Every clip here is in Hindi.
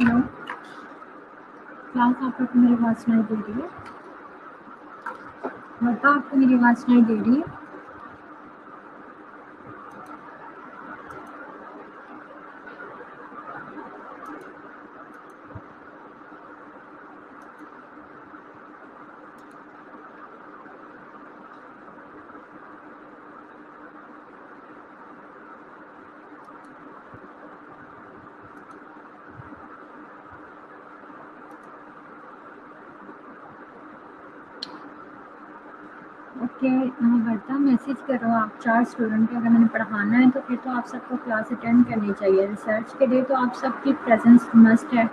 हेलो क्लास, आपको मेरी आवाज़ सुनाई दे रही है? बताओ, आपको मेरी आवाज़ सुनाई दे रही है? ओके, वर्षा मैसेज करो। आप 4 स्टूडेंट हैं, अगर मैंने पढ़ाना है तो फिर तो आप सबको क्लास अटेंड करनी चाहिए। रिसर्च के लिए तो आप सबकी प्रेजेंस मस्ट है।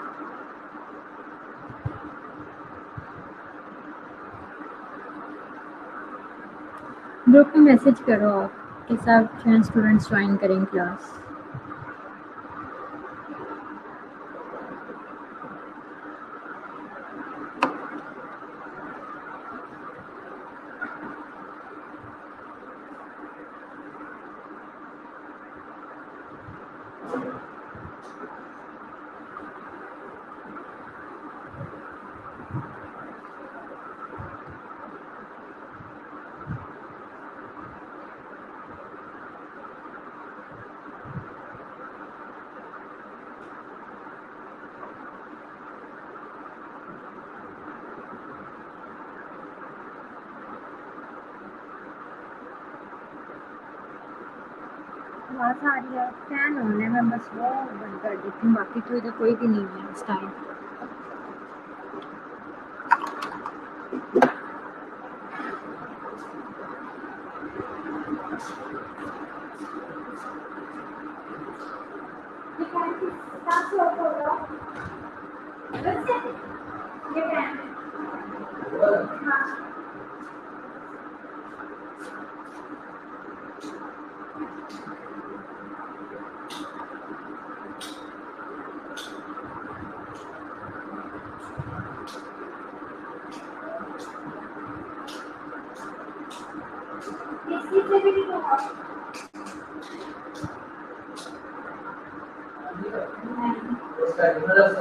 ग्रुप में मैसेज करो आप कि सब स्टूडेंट्स ज्वाइन करें क्लास। आवाज़ आ रही है? फैन ऑन है, मैं बस वो बंद कर देती हूँ, बाकी तो इधर कोई भी नहीं है इस टाइम।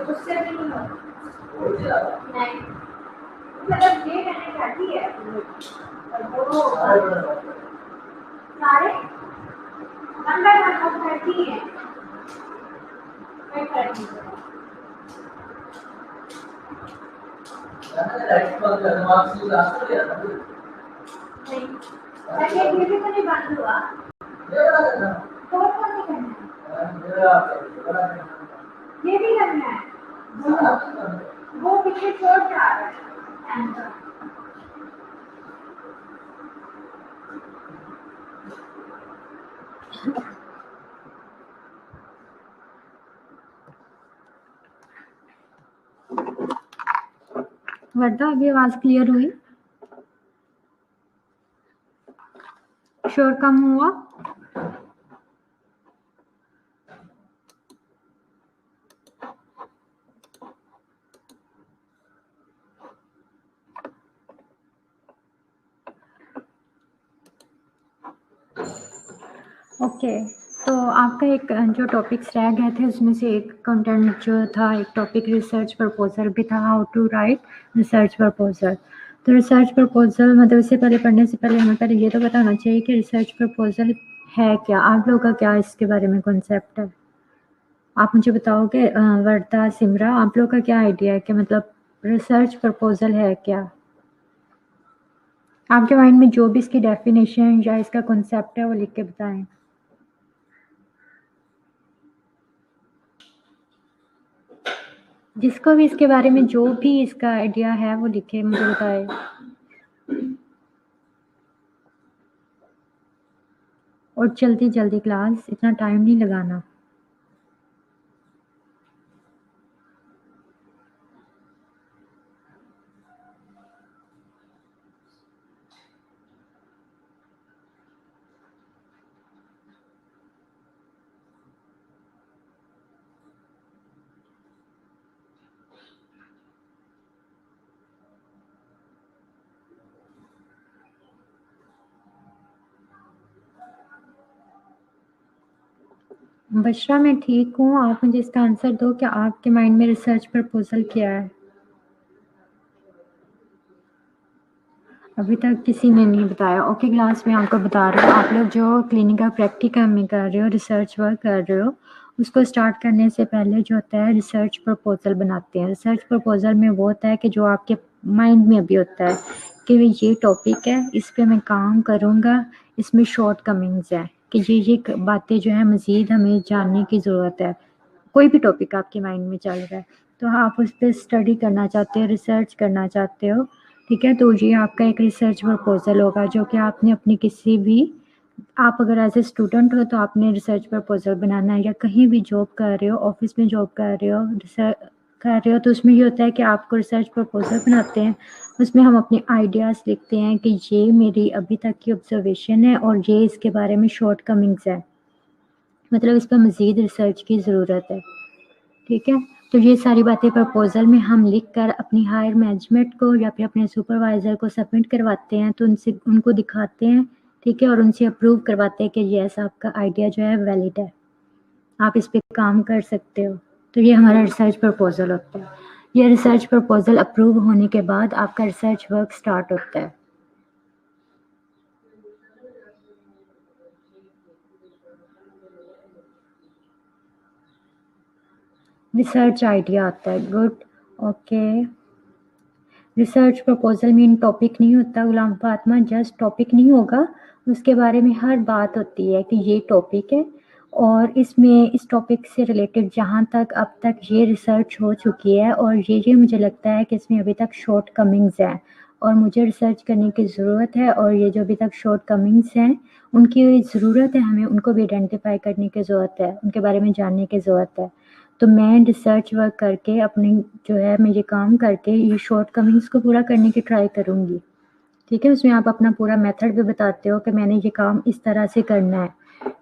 उससे भी नहीं हो। नहीं, मतलब ये मैंने कर दी है। वो सारे अंदर मतलब करती है। मैं कर दी। नहीं, अच्छा ये भी तो नहीं बंद हुआ। तो कौन सा करना है? ये भी करना है। वो पीछे छोड़ के आ रहा है। वर्दा, अभी आवाज़ क्लियर हुई? शोर कम हुआ? ओके, तो आपका एक जो टॉपिक्स रह गए थे उसमें से एक कंटेंट जो था, एक टॉपिक रिसर्च प्रपोजल भी था, how to write research proposal. तो रिसर्च प्रपोजल मतलब इससे पहले पढ़ने से पहले हमें पहले ये तो पता होना चाहिए कि रिसर्च प्रपोजल है क्या। आप लोगों का क्या इसके बारे में कॉन्सेप्ट है? आप मुझे बताओगे वर्दा, सिमरा, आप लोग का क्या आइडिया है कि मतलब रिसर्च प्रपोजल है क्या? आपके माइंड में जो भी इसकी डेफिनेशन या इसका कॉन्सेप्ट है वो लिख के बताएं। जिसको भी इसके बारे में जो भी इसका आइडिया है वो लिखे, मुझे बताए। और जल्दी जल्दी क्लास, इतना टाइम नहीं लगाना। बशरा मैं ठीक हूँ, आप मुझे इसका आंसर दो कि आपके माइंड में रिसर्च प्रपोज़ल क्या है? अभी तक किसी ने नहीं बताया। ओके क्लास में आपको बता रही हूँ, आप लोग जो क्लिनिकल प्रैक्टिकम में कर रहे हो, रिसर्च वर्क कर रहे हो, उसको स्टार्ट करने से पहले जो होता है रिसर्च प्रपोज़ल बनाते हैं। रिसर्च प्रपोज़ल में वो होता है कि जो आपके माइंड में अभी होता है कि भाई ये टॉपिक है, इस पे मैं काम करूँगा, इसमें शॉर्ट कमिंग्स हैं कि ये बातें जो है मज़ीद हमें जानने की ज़रूरत है। कोई भी टॉपिक आपके माइंड में चल रहा है, तो आप उस पे स्टडी करना चाहते हो, रिसर्च करना चाहते हो, ठीक है? तो ये आपका एक रिसर्च प्रपोज़ल होगा जो कि आपने अपनी किसी भी आप अगर एज़ ए स्टूडेंट हो तो आपने रिसर्च प्रपोज़ल बनाना है, या कहीं भी जॉब कर रहे हो, ऑफ़िस में जॉब कर रहे हो, कर रहे हो, तो उसमें ये होता है कि आपको रिसर्च प्रपोज़ल बनाते हैं। उसमें हम अपने आइडियाज़ लिखते हैं कि ये मेरी अभी तक की ऑब्ज़र्वेशन है और ये इसके बारे में शॉर्ट कमिंग्स है। मतलब इस पे मज़ीद रिसर्च की ज़रूरत है। ठीक है? तो ये सारी बातें प्रपोज़ल में हम लिख कर अपनी हायर मैनेजमेंट को या फिर अपने सुपरवाइज़र को सबमिट करवाते हैं, तो उनको दिखाते हैं, ठीक है? और उनसे अप्रूव करवाते हैं कि येस आपका आइडिया जो है वैलिड है, आप इस पे काम कर सकते हो। तो ये हमारा रिसर्च प्रपोज़ल होता है। ये रिसर्च प्रपोज़ल अप्रूव होने के बाद आपका रिसर्च वर्क स्टार्ट होता है। रिसर्च आइडिया आता है, गुड, ओके। रिसर्च प्रपोज़ल में इन टॉपिक नहीं होता गुलाम फातिमा, जस्ट टॉपिक नहीं होगा, उसके बारे में हर बात होती है कि ये टॉपिक है और इसमें इस टॉपिक से रिलेटेड जहाँ तक अब तक ये रिसर्च हो चुकी है और ये मुझे लगता है कि इसमें अभी तक शॉर्ट कमिंग्स हैं और मुझे रिसर्च करने की ज़रूरत है और ये जो अभी तक शॉर्ट कमिंग्स हैं, उनकी ज़रूरत है, हमें उनको भी आइडेंटिफ़ाई करने की ज़रूरत है, उनके बारे में जानने की ज़रूरत है। तो मैं रिसर्च वर्क करके अपनी जो है मैं ये काम करके ये शॉर्ट कमिंग्स को पूरा करने की ट्राई करूँगी, ठीक है? उसमें आप अपना पूरा मेथड भी बताते हो कि मैंने ये काम इस तरह से करना है।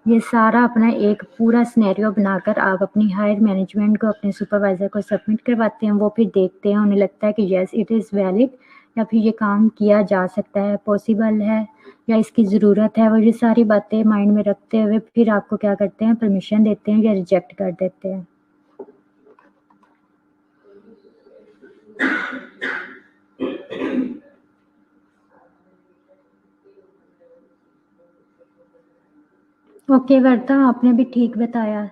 ये सारा अपना एक पूरा सिनेरियो बनाकर आप अपनी हायर मैनेजमेंट को, अपने सुपरवाइज़र को सबमिट करवाते हैं, वो फिर देखते हैं, उन्हें लगता है कि येस इट इज़ वैलिड या फिर ये काम किया जा सकता है, पॉसिबल है या इसकी ज़रूरत है। वो ये सारी बातें माइंड में रखते हुए फिर आपको क्या करते हैं, परमिशन देते हैं या रिजेक्ट कर देते हैं। ओके वर्ता, आपने भी ठीक बताया,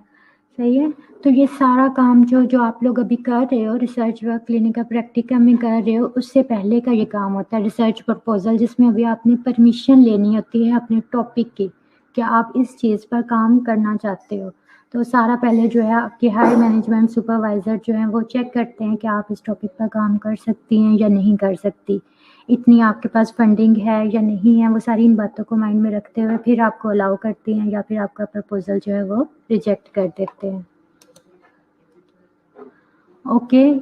सही है। तो ये सारा काम जो आप लोग अभी कर रहे हो, रिसर्च वर्क क्लिनिकल प्रैक्टिकम में कर रहे हो, उससे पहले का ये काम होता है रिसर्च प्रपोज़ल, जिसमें अभी आपने परमिशन लेनी होती है अपने टॉपिक की कि आप इस चीज़ पर काम करना चाहते हो। तो सारा पहले जो है आपके हायर मैनेजमेंट सुपरवाइज़र जो हैं वो चेक करते हैं कि आप इस टॉपिक पर काम कर सकती हैं या नहीं कर सकती, इतनी आपके पास फंडिंग है या नहीं है, वो सारी इन बातों को माइंड में रखते हुए फिर आपको अलाउ करती हैं या फिर आपका प्रपोज़ल जो है वो रिजेक्ट कर देते हैं। ओके,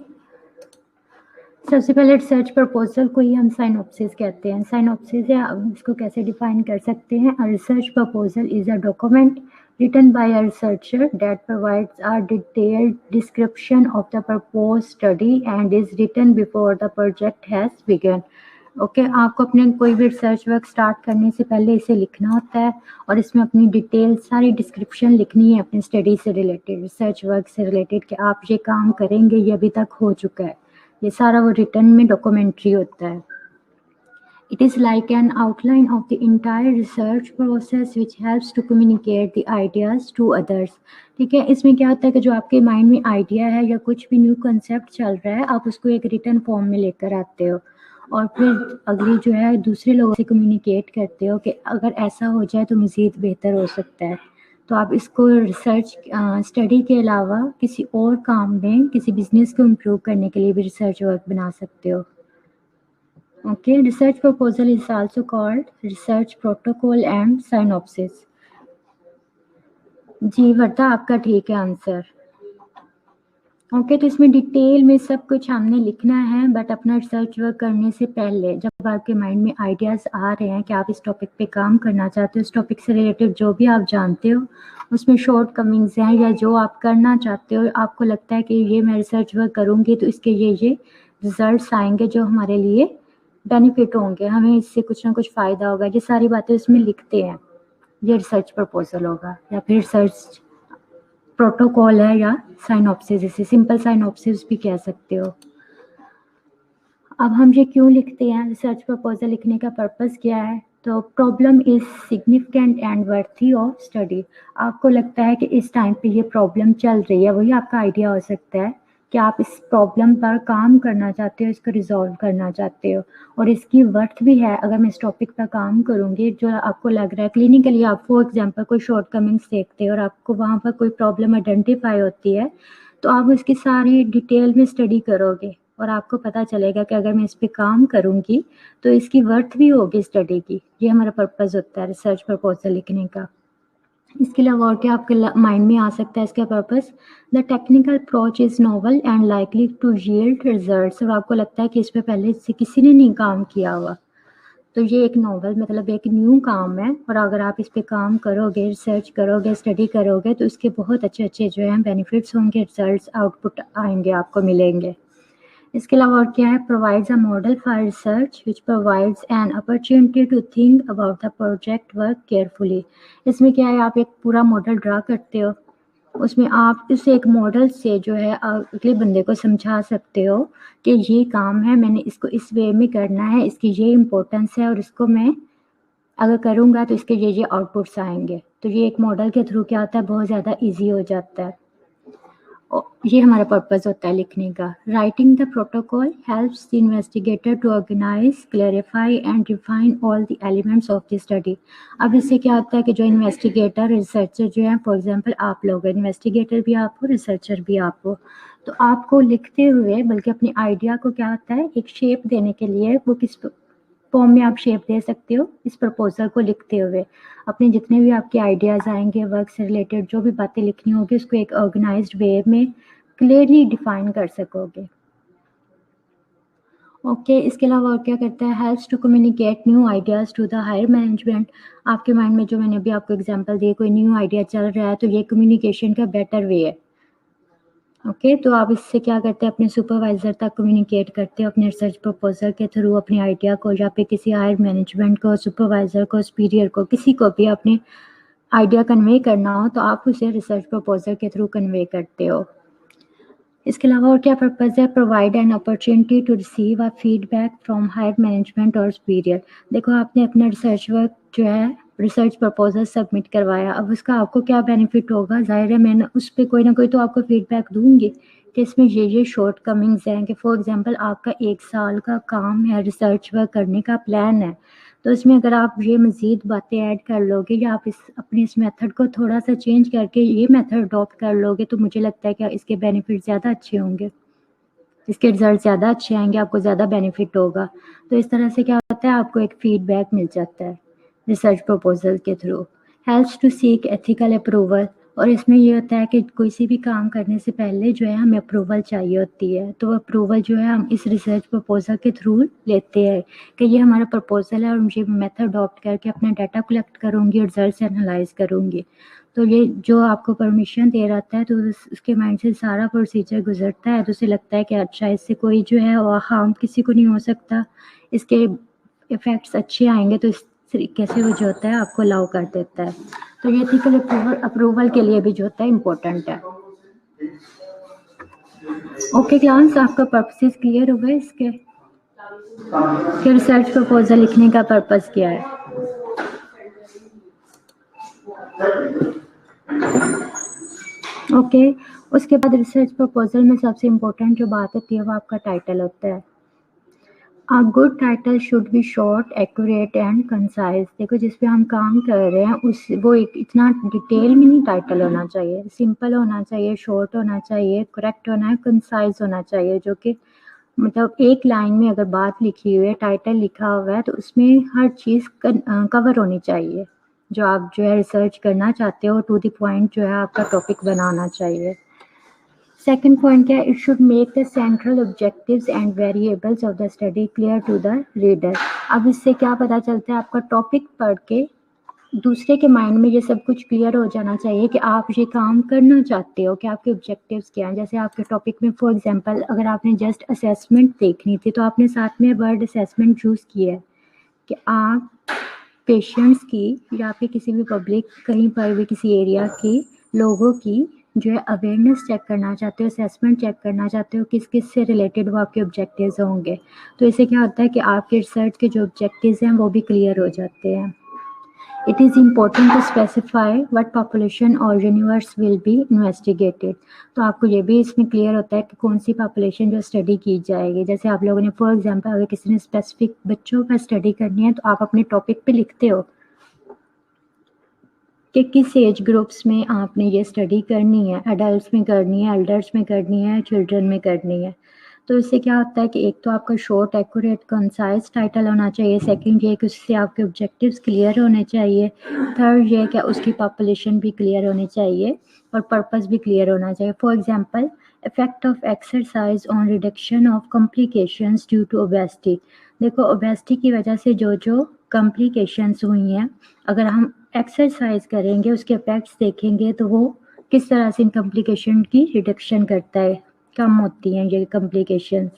सबसे पहले रिसर्च प्रपोज़ल को ही हम साइनॉप्सिस कहते हैं। साइनॉप्सिस है, अब इसको कैसे डिफाइन कर सकते हैं? A research proposal is a document written by a researcher that provides a detailed description of the proposed study and is written before the project has begun. Okay, आपको अपने कोई भी रिसर्च वर्क स्टार्ट करने से पहले इसे लिखना होता है और इसमें अपनी डिटेल सारी डिस्क्रिप्शन लिखनी है अपनी स्टडी से रिलेटेड, रिसर्च वर्क से रिलेटेड कि आप ये काम करेंगे, ये अभी तक हो चुका है। ये सारा वो रिटर्न में डॉक्यूमेंट्री होता है। It is like an outline of the entire research process which helps to communicate the ideas to others. ठीक है, इसमें क्या होता है कि जो आपके माइंड में आइडिया है या कुछ भी न्यू कंसेप्ट चल रहा है, आप उसको एक रिटन फॉर्म में लेकर आते हो और फिर अगली जो है दूसरे लोगों से कम्युनिकेट करते हो कि अगर ऐसा हो जाए तो मज़ीद बेहतर हो सकता है। तो आप इसको रिसर्च स्टडी के अलावा किसी और काम में, किसी बिज़नेस को इम्प्रूव करने के लिए भी रिसर्च वर्क बना सकते हो। Okay, research proposal is also called research protocol and synopsis. जी वर्ता, आपका ठीक है आंसर। ओके, तो इसमें डिटेल में सब कुछ हमने लिखना है, बट अपना रिसर्च वर्क करने से पहले जब आपके माइंड में आइडियाज़ आ रहे हैं कि आप इस टॉपिक पे काम करना चाहते हो, उस टॉपिक से रिलेटेड जो भी आप जानते हो, उसमें शॉर्ट कमिंग्स हैं या जो आप करना चाहते हो, आपको लगता है कि ये मैं रिसर्च वर्क करूँगी तो इसके ये रिजल्ट्स आएंगे जो हमारे लिए बेनिफिट होंगे, हमें इससे कुछ ना कुछ फ़ायदा होगा, ये सारी बातें उसमें लिखते हैं। ये रिसर्च प्रपोज़ल होगा या फिर रिसर्च प्रोटोकॉल है या साइनॉप्सिस, इसे सिंपल साइनॉप्सिस भी कह सकते हो। अब हम ये क्यों लिखते हैं, रिसर्च प्रपोजल लिखने का पर्पस क्या है? तो problem is significant and worthy of study. आपको लगता है कि इस टाइम पे ये प्रॉब्लम चल रही है, वही आपका आइडिया हो सकता है कि आप इस प्रॉब्लम पर काम करना चाहते हो, इसको रिजॉल्व करना चाहते हो और इसकी वर्थ भी है। अगर मैं इस टॉपिक पर काम करूँगी, जो आपको लग रहा है क्लिनिकली, आप फॉर एग्जांपल कोई शॉर्टकमिंग्स देखते हो और आपको वहाँ पर कोई प्रॉब्लम आइडेंटिफाई होती है, तो आप उसकी सारी डिटेल में स्टडी करोगे और आपको पता चलेगा कि अगर मैं इस पे काम करूँगी तो इसकी वर्थ भी होगी स्टडी की। ये हमारा पर्पस होता है रिसर्च प्रपोजल लिखने का। इसके अलावा और क्या आपके माइंड में आ सकता है इसका purpose? The technical approach is novel and likely to yield results. और आपको लगता है कि इस पे पहले से किसी ने नहीं काम किया हुआ, तो ये एक नोवल मतलब एक न्यू काम है और अगर आप इस पे काम करोगे, रिसर्च करोगे, स्टडी करोगे तो इसके बहुत अच्छे जो हैं बेनिफिट्स होंगे, रिजल्ट्स आउटपुट आएंगे, आपको मिलेंगे। इसके अलावा और क्या है? Provides a model for research which provides an opportunity to think about the project work carefully. इसमें क्या है, आप एक पूरा मॉडल ड्रा करते हो, उसमें आप इस एक मॉडल से जो है अगले बंदे को समझा सकते हो कि ये काम है, मैंने इसको इस वे में करना है, इसकी ये इम्पोर्टेंस है और इसको मैं अगर करूँगा तो इसके ये आउटपुट्स आएंगे। तो ये एक मॉडल के थ्रू क्या होता है, बहुत ज़्यादा ईजी हो जाता है। ये हमारा पर्पस होता है लिखने का। Writing the protocol helps the investigator to organise, clarify and define all the elements of the study. अब इससे क्या होता है कि जो इन्वेस्टिगेटर, रिसर्चर जो है, फॉर एग्जांपल आप लोग, इन्वेस्टिगेटर भी आप हो, रिसर्चर भी आप हो, तो आपको लिखते हुए बल्कि अपने आइडिया को क्या होता है, एक शेप देने के लिए वो किस फॉर्म में आप शेप दे सकते हो, इस प्रपोजल को लिखते हुए अपने जितने भी आपके आइडियाज़ आएंगे, वर्क से रिलेटेड जो भी बातें लिखनी होगी, उसको एक ऑर्गेनाइज्ड वे में क्लियरली डिफाइन कर सकोगे। ओके, इसके अलावा और क्या करता है? Helps to communicate new ideas to the higher management. आपके माइंड में जो मैंने अभी आपको एग्जांपल दिए, कोई न्यू आइडिया चल रहा है तो ये कम्युनिकेशन का बेटर वे है। ओके, तो आप इससे क्या करते हैं, अपने सुपरवाइज़र तक कम्युनिकेट करते हो अपने रिसर्च प्रपोजल के थ्रू अपने आइडिया को, या फिर किसी हायर मैनेजमेंट को, सुपरवाइज़र को, सुपीरियर को, किसी को भी अपने आइडिया कन्वे करना हो तो आप उसे रिसर्च प्रपोजल के थ्रू कन्वे करते हो। इसके अलावा और क्या पर्पज़ है? Provide an opportunity to receive a feedback from higher management और सुपीरियर। देखो, आपने अपना रिसर्च वर्क जो है, रिसर्च प्रपोजल सबमिट करवाया, अब उसका आपको क्या बेनिफिट होगा? ज़ाहिर है मैं उस पर कोई ना कोई तो आपको फीडबैक दूंगी कि इसमें ये शॉर्ट कमिंग्स हैं, कि फॉर एग्जांपल आपका 1 साल का काम है, रिसर्च वर्क करने का प्लान है, तो इसमें अगर आप ये मज़ीद बातें ऐड कर लोगे या आप अपने इस मेथड को थोड़ा सा चेंज करके ये मेथड अडॉप्ट कर लोगे, तो मुझे लगता है कि इसके बेनिफिट ज़्यादा अच्छे होंगे, इसके रिजल्ट ज़्यादा अच्छे आएंगे, आपको ज़्यादा बेनिफिट होगा। तो इस तरह से क्या होता है, आपको एक फीडबैक मिल जाता है रिसर्च प्रपोजल के through. Helps to seek ethical approval. और इसमें ये होता है कि किसी भी काम करने से पहले जो है हमें अप्रूवल चाहिए होती है, तो अप्रूवल जो है हम इस रिसर्च प्रपोजल के थ्रू लेते हैं कि ये हमारा प्रपोजल है और मुझे मेथड अडॉप्ट करके अपना डाटा कलेक्ट करूँगी और रिजल्ट एनालाइज करूँगी। तो ये जो आपको परमिशन दे रहा है तो उसके माइंड से सारा प्रोसीजर गुजरता है, तो उसे लगता है कि अच्छा इससे कोई जो है वो हार्म किसी को नहीं हो सकता, इसके इफ़ेक्ट्स अच्छे आएंगे, तो इस तरीके से वो जो होता है आपको अलाउ कर देता है। तो ये एथिकल अप्रूवल के लिए भी जो होता है इम्पोर्टेंट है। ओके क्लास, आपका पर्पसेस क्लियर हो गए इसके कि रिसर्च प्रपोजल लिखने का पर्पस क्या है? ओके, उसके बाद रिसर्च प्रपोजल में सबसे इम्पोर्टेंट जो बात होती है वो आपका टाइटल होता है। A good title should be short, accurate and concise. देखो, जिस पे हम काम कर रहे हैं उस वो एक इतना डिटेल में नहीं टाइटल होना चाहिए, सिंपल होना चाहिए, शॉर्ट होना चाहिए, करेक्ट होना है, कंसाइज होना चाहिए, जो कि मतलब एक लाइन में अगर बात लिखी हुई है, टाइटल लिखा हुआ है, तो उसमें हर चीज़ कवर होनी चाहिए। जो आप जो है रिसर्च करना चाहते हो, टू द पॉइंट जो है आपका टॉपिक बनाना चाहिए। सेकंड पॉइंट क्या है? It should make the central objectives and variables of the study clear to the reader. अब इससे क्या पता चलता है, आपका टॉपिक पढ़ के दूसरे के माइंड में ये सब कुछ क्लियर हो जाना चाहिए कि आप ये काम करना चाहते हो, कि आपके ऑब्जेक्टिव्स क्या हैं। जैसे आपके टॉपिक में फॉर एग्जांपल अगर आपने जस्ट असेसमेंट देखनी थी तो आपने साथ में वर्ड असेसमेंट चूज़ किया है कि आप पेशेंट्स की या फिर किसी भी पब्लिक, कहीं पर भी किसी एरिया के लोगों की जो है अवेयरनेस चेक करना चाहते हो, असेसमेंट चेक करना चाहते हो, किस किस से रिलेटेड वो आपके ऑब्जेक्टिव्स होंगे। तो इससे क्या होता है कि आपके रिसर्च के जो ऑब्जेक्टिव्स हैं वो भी क्लियर हो जाते हैं। It is important to specify what population और यूनिवर्स विल बी इन्वेस्टिगेटेड। तो आपको ये भी इसमें क्लियर होता है कि कौन सी पॉपुलेशन जो स्टडी की जाएगी। जैसे आप लोगों ने फॉर एग्जांपल अगर किसी ने स्पेसिफिक बच्चों का स्टडी करनी है तो आप अपने टॉपिक पे लिखते हो कि किस एज ग्रुप्स में आपने ये स्टडी करनी है, एडल्ट्स में करनी है, एल्डर्स में करनी है, चिल्ड्रन में करनी है। तो इससे क्या होता है कि एक तो आपका शॉर्ट, एक्यूरेट, कंसाइज टाइटल होना चाहिए। सेकंड ये है कि उससे आपके ऑब्जेक्टिव्स क्लियर होने चाहिए। थर्ड ये है कि उसकी पॉपुलेशन भी क्लियर होनी चाहिए और पर्पस भी क्लियर होना चाहिए। For example, effect of exercise on reduction of complications due to obesity. देखो, ओबेसिटी की वजह से जो जो कॉम्प्लिकेशंस हुई हैं, अगर हम एक्सरसाइज करेंगे, उसके इफेक्ट्स देखेंगे तो वो किस तरह से इन कॉम्प्लिकेशन की रिडक्शन करता है, कम होती हैं ये कॉम्प्लिकेशंस।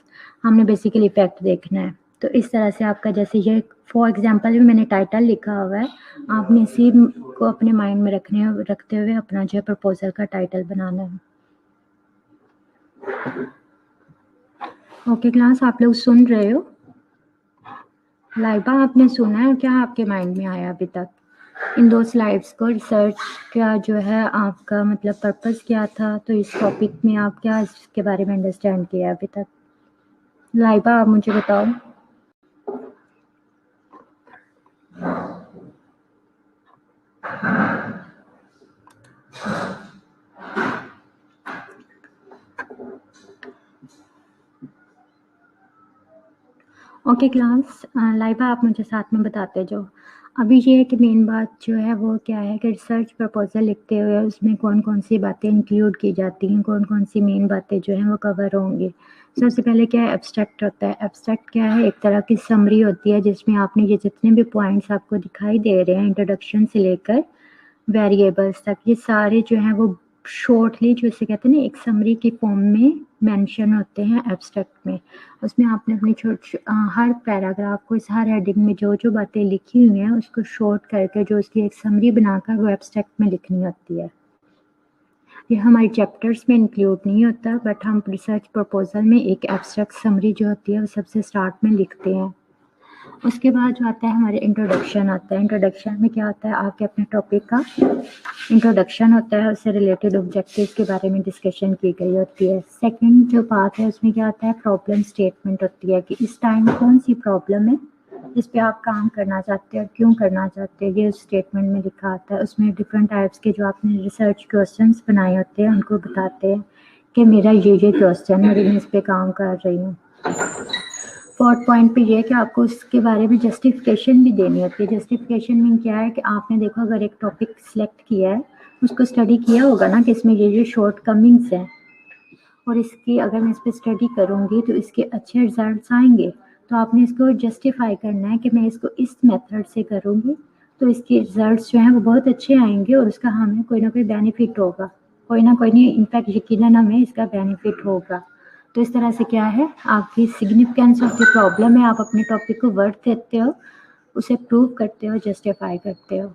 हमने बेसिकली इफेक्ट देखना है। तो इस तरह से आपका जैसे ये फॉर एग्जांपल भी मैंने टाइटल लिखा हुआ है, आपने इसी को अपने माइंड में रखते हुए अपना जो है प्रपोजल का टाइटल बनाना है। ओके क्लास, आप लोग सुन रहे हो? लाइबा, आपने सुना है? क्या आपके माइंड में आया अभी तक इन 2 स्लाइड्स को? रिसर्च का जो है आपका मतलब पर्पस क्या था? तो इस टॉपिक में आप क्या इसके बारे में अंडरस्टैंड किया अभी तक? लाइबा, आप मुझे बताओ। ओके क्लास, लाइबा आप मुझे साथ में बताते जाओ। अभी ये है कि मेन बात जो है वो क्या है कि रिसर्च प्रपोजल लिखते हुए उसमें कौन-कौन सी बातें इंक्लूड की जाती हैं, कौन-कौन सी मेन बातें जो हैं वो कवर होंगी। सबसे पहले क्या है, एब्स्ट्रैक्ट होता है। एब्स्ट्रैक्ट क्या है, एक तरह की समरी होती है जिसमें आपने ये जितने भी पॉइंट्स आपको दिखाई दे रहे हैं इंट्रोडक्शन से लेकर वेरिएबल्स तक, ये सारे जो हैं वो शॉर्टली जो इसे कहते हैं ना एक समरी की फॉर्म में मेंशन होते हैं एब्स्ट्रैक्ट में। उसमें आपने अपनी हर पैराग्राफ को, इस हर हेडिंग में जो जो बातें लिखी हुई हैं उसको शॉर्ट करके जो उसकी एक समरी बनाकर वो एब्स्ट्रैक्ट में लिखनी होती है। ये हमारे चैप्टर्स में इंक्लूड नहीं होता, बट हम रिसर्च प्रपोजल में एक एब्स्ट्रैक्ट समरी जो होती है वो सबसे स्टार्ट में लिखते हैं। उसके बाद जो आता है हमारे इंट्रोडक्शन आता है। इंट्रोडक्शन में क्या होता है, आपके अपने टॉपिक का इंट्रोडक्शन होता है, उससे रिलेटेड ऑब्जेक्टिव्स के बारे में डिस्कशन की गई होती है। सेकंड जो पार्ट है उसमें क्या होता है, प्रॉब्लम स्टेटमेंट होती है कि इस टाइम कौन सी प्रॉब्लम है जिस पे आप काम करना चाहते हैं और क्यों करना चाहते हैं, ये उस स्टेटमेंट में लिखा आता है। उसमें डिफरेंट टाइप्स के जो आपने रिसर्च क्वेश्चंस बनाए होते हैं उनको बताते हैं कि मेरा ये क्वेश्चन है, मैं इस पे काम कर रही हूँ। फोर्थ पॉइंट पे ये है कि आपको उसके बारे में जस्टिफिकेशन भी देनी होती है। जस्टिफिकेशन मीन क्या है कि आपने देखो अगर एक टॉपिक सिलेक्ट किया है, उसको स्टडी किया होगा ना कि इसमें ये शॉर्ट कमिंग्स हैं और इसकी अगर मैं इस पर स्टडी करूँगी तो इसके अच्छे रिजल्ट्स आएंगे। तो आपने इसको जस्टिफाई करना है कि मैं इसको इस मेथड से करूँगी तो इसके रिजल्ट्स जो हैं वो बहुत अच्छे आएंगे और उसका हमें कोई ना कोई बेनिफिट होगा, कोई ना कोई नहीं, इनफैक्ट यकीनन हमें इसका बेनिफिट होगा। तो इस तरह से क्या है, आपकी सिग्निफिकेंस ऑफ द प्रॉब्लम है, आप अपने टॉपिक को वर्थ देते हो, उसे प्रूव करते हो, जस्टिफाई करते हो।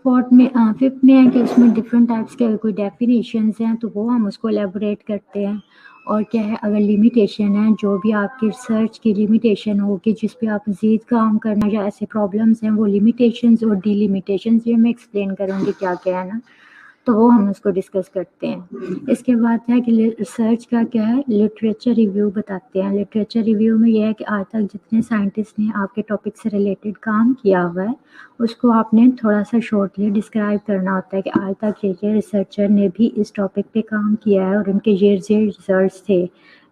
फिफ्थ में है कि उसमें डिफरेंट टाइप्स के अगर कोई डेफिनेशंस हैं तो वो हम उसको एलेबोरेट करते हैं। और क्या है, अगर लिमिटेशन है, जो भी आपकी रिसर्च की लिमिटेशन होगी जिस पे आप मज़ीद काम करना या ऐसे प्रॉब्लम्स हैं, वो लिमिटेशंस और डिलिमिटेशंस ये मैं एक्सप्लेन करूँगी क्या क्या है ना, तो वो हम उसको डिस्कस करते हैं। इसके बाद है कि रिसर्च का क्या है, लिटरेचर रिव्यू बताते हैं। लिटरेचर रिव्यू में ये है कि आज तक जितने साइंटिस्ट ने आपके टॉपिक से रिलेटेड काम किया हुआ है उसको आपने थोड़ा सा शॉर्टली डिस्क्राइब करना होता है कि आज तक ये रिसर्चर ने भी इस टॉपिक पे काम किया है और उनके ये रिजल्ट्स थे।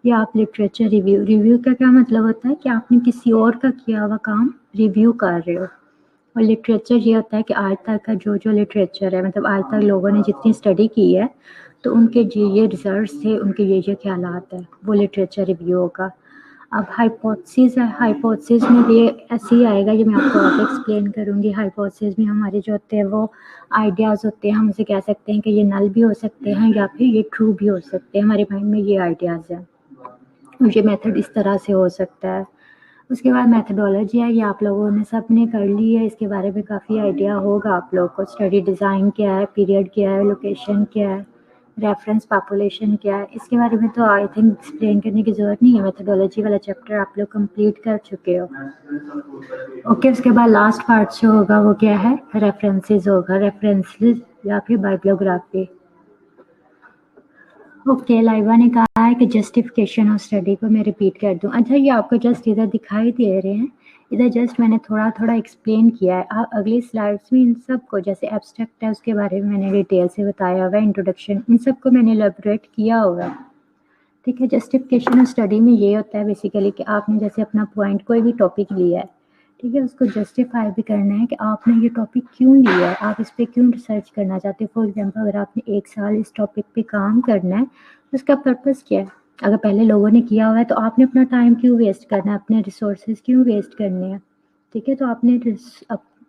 या आप लिटरेचर रिव्यू का क्या मतलब होता है कि आपने किसी और का किया हुआ काम रिव्यू कर रहे हो। और लिटरेचर ये होता है कि आज तक का जो जो लिटरेचर है, मतलब आज तक लोगों ने जितनी स्टडी की है तो उनके ये रिजल्ट्स थे, उनके ये ख्यालात है, वो लिटरेचर रिव्यू होगा। अब हाइपोथेसिस है, हाइपोथेसिस में भी ऐसे ही आएगा, ये मैं आपको आगे एक्सप्लेन करूँगी। हाइपोथेसिस में हमारे जो होते हैं वो आइडियाज़ होते हैं, हम उसे कह सकते हैं कि ये नल भी हो सकते हैं या फिर ये ट्रू भी हो सकते हैं। हमारे माइंड में ये आइडियाज़ हैं, ये मेथड इस तरह से हो सकता है। उसके बाद मेथडोलॉजी है, ये आप लोगों ने सब ने कर ली है, इसके बारे में काफ़ी आइडिया होगा आप लोगों को। स्टडी डिज़ाइन क्या है, पीरियड क्या है, लोकेशन क्या है, रेफरेंस पॉपुलेशन क्या है, इसके बारे में तो आई थिंक एक्सप्लेन करने की ज़रूरत नहीं है, मेथोडोलॉजी वाला चैप्टर आप लोग कंप्लीट कर चुके हो। ओके, उसके बाद लास्ट पार्ट जो होगा वो क्या है, रेफरेंसेस होगा, रेफरेंसेस या फिर बाइब्लियोग्राफी। ओके, लाइवा ने कहा है कि जस्टिफिकेशन ऑफ स्टडी को मैं रिपीट कर दूं। अच्छा, ये आपको जस्ट इधर दिखाई दे रहे हैं, इधर जस्ट मैंने थोड़ा थोड़ा एक्सप्लेन किया है। अगली स्लाइड्स में इन सब को, जैसे एब्स्ट्रैक्ट है उसके बारे में मैंने डिटेल से बताया हुआ है, इंट्रोडक्शन, इन सब को मैंने एलैबोरेट किया हुआ है। ठीक है, जस्टिफिकेशन ऑफ स्टडी में ये होता है बेसिकली कि आपने जैसे अपना पॉइंट कोई भी टॉपिक लिया है, ठीक है, उसको जस्टिफाई भी करना है कि आपने ये टॉपिक क्यों लिया है, आप इस पे क्यों रिसर्च करना चाहते हो। फॉर एग्जांपल, अगर आपने 1 साल इस टॉपिक पे काम करना है, तो उसका पर्पस क्या है? अगर पहले लोगों ने किया हुआ है तो आपने अपना टाइम क्यों वेस्ट करना है, अपने रिसोर्सेज क्यों वेस्ट करने हैं? ठीक है, तो आपने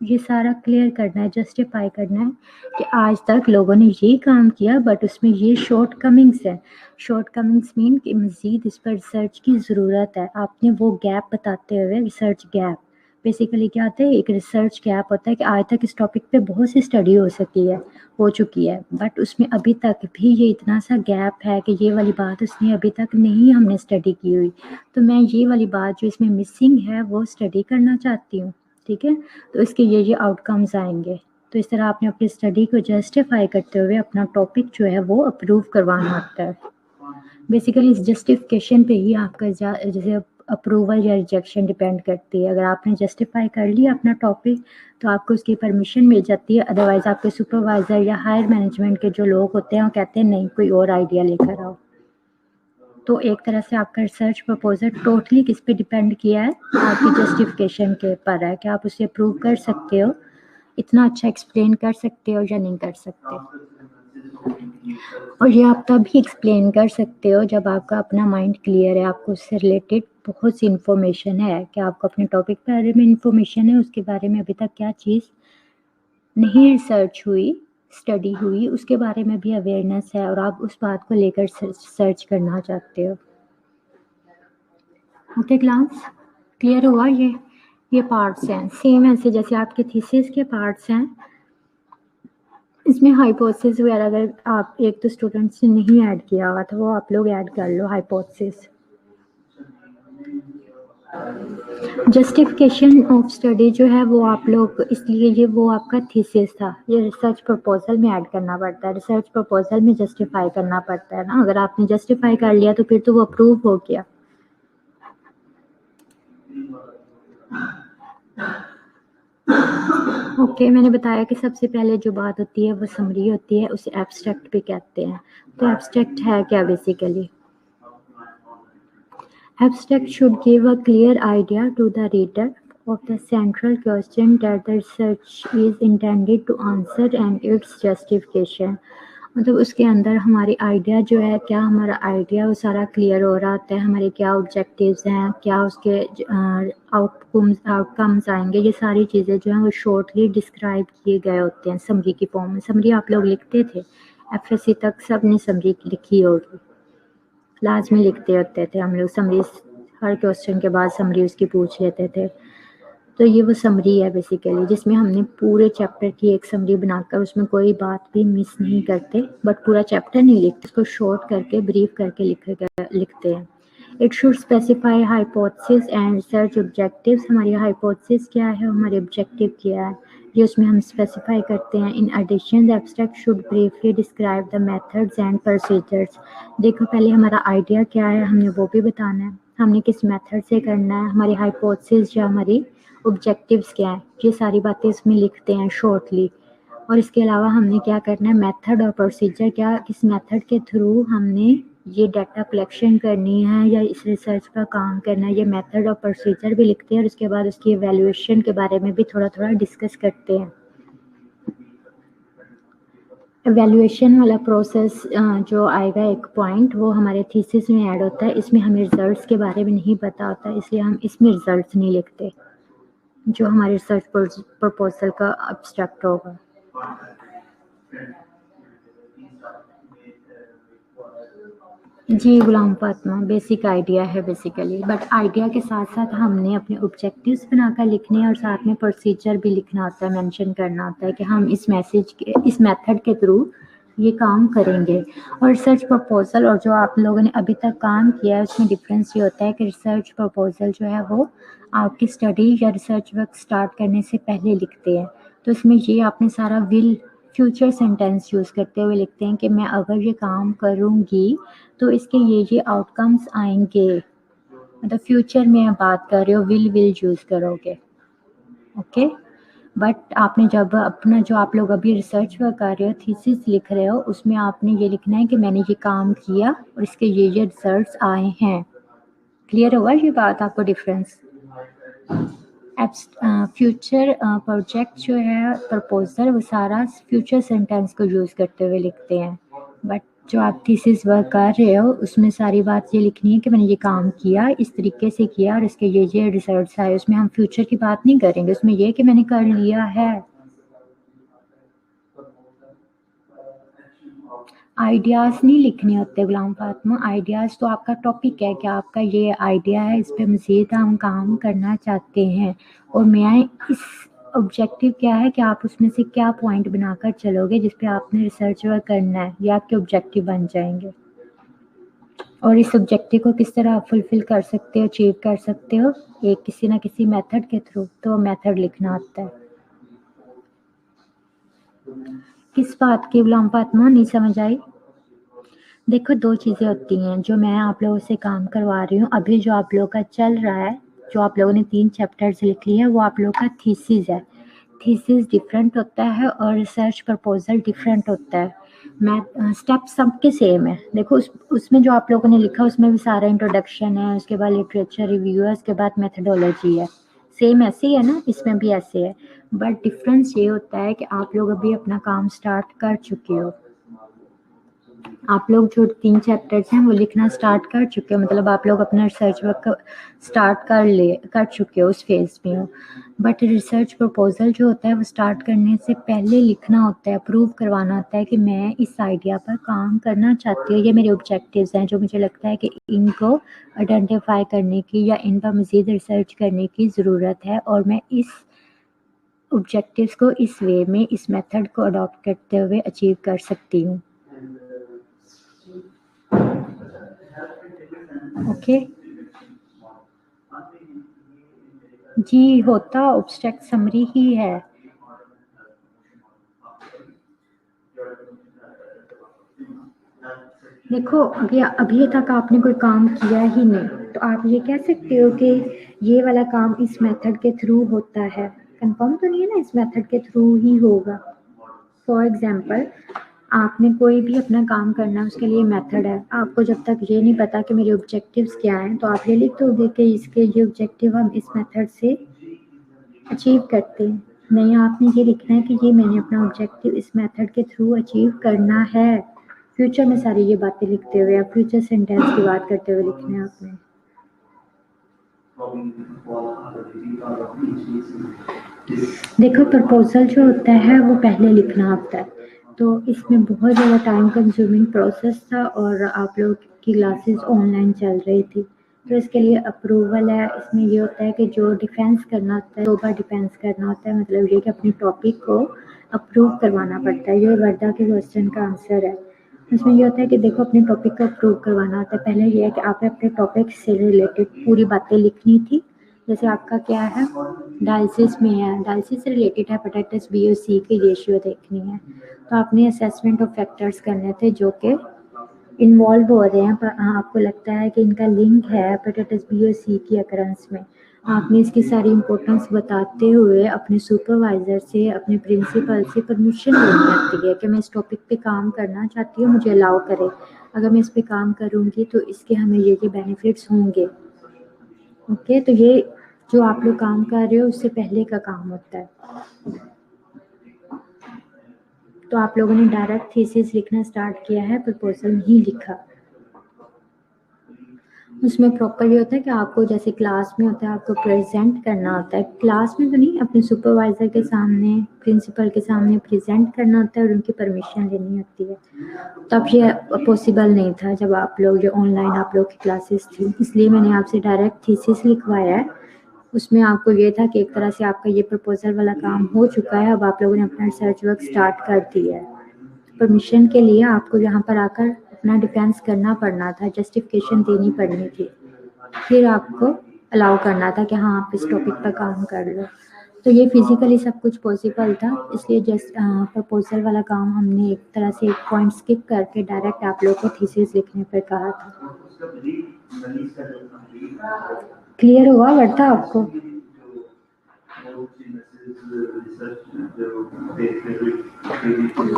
ये सारा क्लियर करना है, जस्टिफाई करना है कि आज तक लोगों ने ये काम किया बट उसमें ये शॉर्ट कमिंग्स है। शॉर्ट कमिंग्स मीन कि मज़ीद इस पर रिसर्च की ज़रूरत है। आपने वो गैप बताते हुए, रिसर्च गैप बेसिकली क्या होता है, एक रिसर्च गैप होता है कि आज तक इस टॉपिक पे बहुत सी स्टडी हो चुकी है बट उसमें अभी तक भी ये इतना सा गैप है कि ये वाली बात उसने अभी तक नहीं हमने स्टडी की हुई, तो मैं ये वाली बात जो इसमें मिसिंग है वो स्टडी करना चाहती हूँ। ठीक है, तो इसके ये आउटकम्स आएंगे। तो इस तरह आपने अपनी स्टडी को जस्टिफाई करते हुए अपना टॉपिक जो है वो अप्रूव करवाना होता है। बेसिकली इस जस्टिफिकेशन पे ही आपका जैसे अप्रूवल या रिजेक्शन डिपेंड करती है। अगर आपने जस्टिफाई कर लिया अपना टॉपिक तो आपको उसकी परमिशन मिल जाती है, अदरवाइज आपके सुपरवाइजर या हायर मैनेजमेंट के जो लोग होते हैं वो कहते हैं नहीं, कोई और आइडिया लेकर आओ। तो एक तरह से आपका रिसर्च प्रपोजल टोटली किस पे डिपेंड किया है, आपकी जस्टिफिकेशन के ऊपर है कि आप उसे अप्रूव कर सकते हो, इतना अच्छा एक्सप्लेन कर सकते हो या नहीं कर सकते। और ये आप तभी एक्सप्लेन कर सकते हो जब आपका अपना माइंड क्लियर है, आपको उससे रिलेटेड बहुत सी इन्फॉर्मेशन है कि आपको अपने टॉपिक के बारे में इन्फॉर्मेशन है, उसके बारे में अभी तक क्या चीज़ नहीं रिसर्च हुई, स्टडी हुई, उसके बारे में भी अवेयरनेस है और आप उस बात को लेकर सर्च करना चाहते हो। ओके क्लास, क्लियर हुआ? ये पार्ट्स हैं, सेम ऐसे जैसे आपके थीसिस के पार्ट्स हैं, इसमें हाइपोथेसिस वगैरह अगर आप एक तो स्टूडेंट्स ने नहीं ऐड किया हुआ था वो आप लोग ऐड कर लो। हाइपोथेसिस, जस्टिफिकेशन ऑफ स्टडी जो है वो आप लोग, इसलिए ये वो आपका थीसिस था, ये रिसर्च प्रपोजल में ऐड करना पड़ता है, रिसर्च प्रपोजल में जस्टिफाई करना पड़ता है ना। अगर आपने जस्टिफाई कर लिया तो फिर तो वो अप्रूव हो गया। ओके, मैंने बताया कि सबसे पहले जो बात होती है वो समरी होती है, उसे एब्स्ट्रैक्ट भी कहते हैं। तो एब्स्ट्रैक्ट है क्या basically? Abstract should give a clear idea to the reader of the central question that the research is intended to answer and its justification. मतलब उसके अंदर हमारी आइडिया जो है, क्या हमारा आइडिया वो सारा क्लियर हो रहा होता है, हमारे क्या ऑब्जेक्टिव्स हैं, क्या उसके आउटकम्स आएंगे, ये सारी चीज़ें जो हैं वो शॉर्टली डिस्क्राइब किए गए होते हैं समरी की फॉर्म में। समरी आप लोग लिखते थे, एफएससी तक सब ने समरी लिखी होगी, क्लास में लिखते होते थे हम लोग समरी, हर क्वेश्चन के बाद समरी उसकी पूछ लेते थे। तो ये वो समरी है बेसिकली, जिसमें हमने पूरे चैप्टर की एक समरी बनाकर उसमें कोई बात भी मिस नहीं करते, बट पूरा चैप्टर नहीं लिखते, उसको शॉर्ट करके ब्रीफ करके लिखते हैं। It should specify hypothesis and research objectives, हमारी हाइपोथेसिस क्या है, हमारे ऑब्जेक्टिव क्या है, ये उसमें हम स्पेसिफाई करते हैं। In addition the abstract should briefly describe the methods and procedures. देखो पहले हमारा आइडिया क्या है हमने वो भी बताना है, हमने किस मेथड से करना है, हमारी हाइपोथेसिस या हमारी ऑब्जेक्टिव्स क्या है, ये सारी बातें इसमें लिखते हैं शॉर्टली। और इसके अलावा हमने क्या करना है, मेथड और प्रोसीजर, क्या किस मेथड के थ्रू हमने ये डाटा कलेक्शन करनी है या इस रिसर्च का काम करना है, ये मेथड और प्रोसीजर भी लिखते हैं। और उसके बाद उसकी एवेल्यूएशन के बारे में भी थोड़ा थोड़ा डिस्कस करते हैं। एवेल्यूएशन वाला प्रोसेस जो आएगा एक पॉइंट, वो हमारे थीसिस में ऐड होता है, इसमें हमें रिजल्ट्स के बारे में नहीं पता होता, इसलिए हम इसमें रिजल्ट्स नहीं लिखते, जो हमारे रिसर्च प्रपोजल का एब्स्ट्रैक्ट होगा। जी गुलाम फातिमा, बेसिक आइडिया है बेसिकली, बट आइडिया के साथ साथ हमने अपने ऑब्जेक्टिव्स बनाकर लिखने हैं और साथ में प्रोसीजर भी लिखना होता है, मेंशन करना होता है कि हम इस मेथड के थ्रू ये काम करेंगे। और रिसर्च प्रपोजल और जो आप लोगों ने अभी तक काम किया है उसमें डिफरेंस ये होता है कि रिसर्च प्रपोजल जो है वो आपकी स्टडी या रिसर्च वर्क स्टार्ट करने से पहले लिखते हैं। तो इसमें ये आपने सारा विल फ्यूचर सेंटेंस यूज़ करते हुए लिखते हैं कि मैं अगर ये काम करूँगी तो इसके ये आउटकम्स आएंगे। मतलब फ्यूचर में आप बात कर रहे हो, विल यूज़ करोगे। ओके। बट आपने जब अपना जो आप लोग अभी रिसर्च वर्क कर रहे हो, थीसिस लिख रहे हो, उसमें आपने ये लिखना है कि मैंने ये काम किया और इसके ये रिजल्ट्स आए हैं। क्लियर हुआ ये बात आपको डिफरेंस? फ्यूचर प्रोजेक्ट जो है प्रपोजल वो सारा फ्यूचर सेंटेंस को यूज़ करते हुए लिखते हैं। बट जो आप थीसिस वर्क कर रहे हो उसमें सारी बात ये लिखनी है कि मैंने ये काम किया, इस तरीके से किया और इसके ये रिजल्ट्स आए। उसमें हम फ्यूचर की बात नहीं करेंगे, उसमें ये कि मैंने कर लिया है। आइडियाज़ नहीं लिखने होते गुलाम फातिमा। आइडियाज़ तो आपका टॉपिक है कि आपका ये आइडिया है, इस पे मज़ीद हम काम करना चाहते हैं और मैं इस ऑब्जेक्टिव क्या है कि आप उसमें से क्या पॉइंट बनाकर चलोगे जिस पे आपने रिसर्च वर्क करना है, ये आपके ऑब्जेक्टिव बन जाएंगे। और इस ऑब्जेक्टिव को किस तरह आप फुलफिल कर सकते हो, अचीव कर सकते हो, एक किसी ना किसी मेथड के थ्रू। तो मेथड लिखना आता है। किस बात की गुलाम फातिमा, नहीं समझ आई? देखो 2 चीज़ें होती हैं जो मैं आप लोगों से काम करवा रही हूँ। अभी जो आप लोगों का चल रहा है, जो आप लोगों ने 3 चैप्टर्स लिख लिए हैं वो आप लोगों का थीसिस है। थीसिस डिफरेंट होता है और रिसर्च प्रपोजल डिफरेंट होता है। मैं स्टेप सबके सेम है। देखो उसमें जो आप लोगों ने लिखा उसमें भी सारा इंट्रोडक्शन है, उसके बाद लिटरेचर रिव्यू है, उसके बाद मेथडोलॉजी है। सेम ऐसे ही है ना, इसमें भी ऐसे है। बट डिफरेंस ये होता है कि आप लोग अभी अपना काम स्टार्ट कर चुके हो। आप लोग जो 3 चैप्टर्स हैं वो लिखना स्टार्ट कर चुके हो, मतलब आप लोग अपना रिसर्च वर्क स्टार्ट कर चुके हो, उस फेज़ में हो। बट रिसर्च प्रपोजल जो होता है वो स्टार्ट करने से पहले लिखना होता है, प्रूव करवाना होता है कि मैं इस आइडिया पर काम करना चाहती हूँ, ये मेरे ऑब्जेक्टिव्स हैं जो मुझे लगता है कि इनको आइडेंटिफाई करने की या इन पर मज़ीद रिसर्च करने की ज़रूरत है और मैं इस ऑब्जेक्टिव्स को इस वे में, इस मेथड को अडॉप्ट करते हुए अचीव कर सकती हूँ। ओके। जी होता ऑब्स्ट्रैक्ट समरी ही है। देखो अभी अभी तक आपने कोई काम किया ही नहीं तो आप ये कह सकते हो कि ये वाला काम इस मेथड के थ्रू होता है। कंफर्म तो नहीं है ना इस मेथड के थ्रू ही होगा। फॉर एग्जांपल आपने कोई भी अपना काम करना है, उसके लिए मेथड है। आपको जब तक ये नहीं पता कि मेरे ऑब्जेक्टिव्स क्या हैं तो आप ये लिख दोगे कि इसके ये ऑब्जेक्टिव हम इस मेथड से अचीव करते हैं। नहीं, आपने ये लिखना है कि ये मैंने अपना ऑब्जेक्टिव इस मेथड के थ्रू अचीव करना है। फ्यूचर में सारी ये बातें लिखते हुए, आप फ्यूचर सेंटेंस की बात करते हुए लिखना है आपने। देखो प्रपोजल जो होता है वो पहले लिखना होता है, तो इसमें बहुत ज़्यादा टाइम कंज्यूमिंग प्रोसेस था और आप लोग की क्लासेस ऑनलाइन चल रही थी, तो इसके लिए अप्रूवल है। इसमें ये होता है कि जो डिफेंस करना होता है 2 बार डिफेंस करना होता है, मतलब ये कि अपने टॉपिक को अप्रूव करवाना पड़ता है। ये वर्दा के क्वेश्चन का आंसर है। इसमें ये होता है कि देखो अपने टॉपिक को अप्रूव करवाना होता है। पहले ये है कि आपने अपने टॉपिक से रिलेटेड पूरी बातें लिखनी थी। जैसे आपका क्या है, डायलिसिस में है, डायलिसिस से रिलेटेड हेपेटाइटिस बी और सी की रेशियो देखनी है, तो आपने असेसमेंट ऑफ फैक्टर्स करने थे जो कि इन्वॉल्व हो रहे हैं, पर आपको लगता है कि इनका लिंक है हेपेटाइटिस बी और सी की अकरेंस में। आपने इसकी सारी इम्पोर्टेंस बताते हुए अपने सुपरवाइज़र से, अपने प्रिंसिपल से परमिशन लेनी होती है कि मैं इस टॉपिक पे काम करना चाहती हूँ, मुझे अलाउ करें। अगर मैं इस पे काम करूँगी तो इसके हमें ये बेनिफिट्स होंगे। ओके, तो ये जो आप लोग काम कर रहे हो उससे पहले का काम होता है। तो आप लोगों ने डायरेक्ट थीसिस लिखना स्टार्ट किया है, प्रपोजल नहीं लिखा। उसमें प्रॉपर ये होता है कि आपको जैसे क्लास में होता है आपको प्रेजेंट करना होता है, क्लास में तो नहीं, अपने सुपरवाइज़र के सामने, प्रिंसिपल के सामने प्रेजेंट करना होता है और उनकी परमिशन लेनी होती है। तब ये पॉसिबल नहीं था जब आप लोग जो ऑनलाइन आप लोग की क्लासेस थी, इसलिए मैंने आपसे डायरेक्ट थीसिस लिखवाया है। उसमें आपको ये था कि एक तरह से आपका ये प्रपोजल वाला काम हो चुका है, अब आप लोगों ने अपना रिसर्च वर्क स्टार्ट कर दिया है। परमिशन के लिए आपको यहाँ पर आकर अपना डिफेंस करना पड़ना था, जस्टिफिकेशन देनी पड़नी थी, फिर आपको अलाउ करना था कि हाँ आप इस टॉपिक पर काम कर लो। तो ये फिजिकली सब कुछ पॉसिबल था, इसलिए जस्ट प्रपोजल वाला काम हमने एक तरह से एक पॉइंट स्किप करके डायरेक्ट आप लोगों को थीसिस लिखने पर कहा था। क्लियर हुआ वर्ता आपको?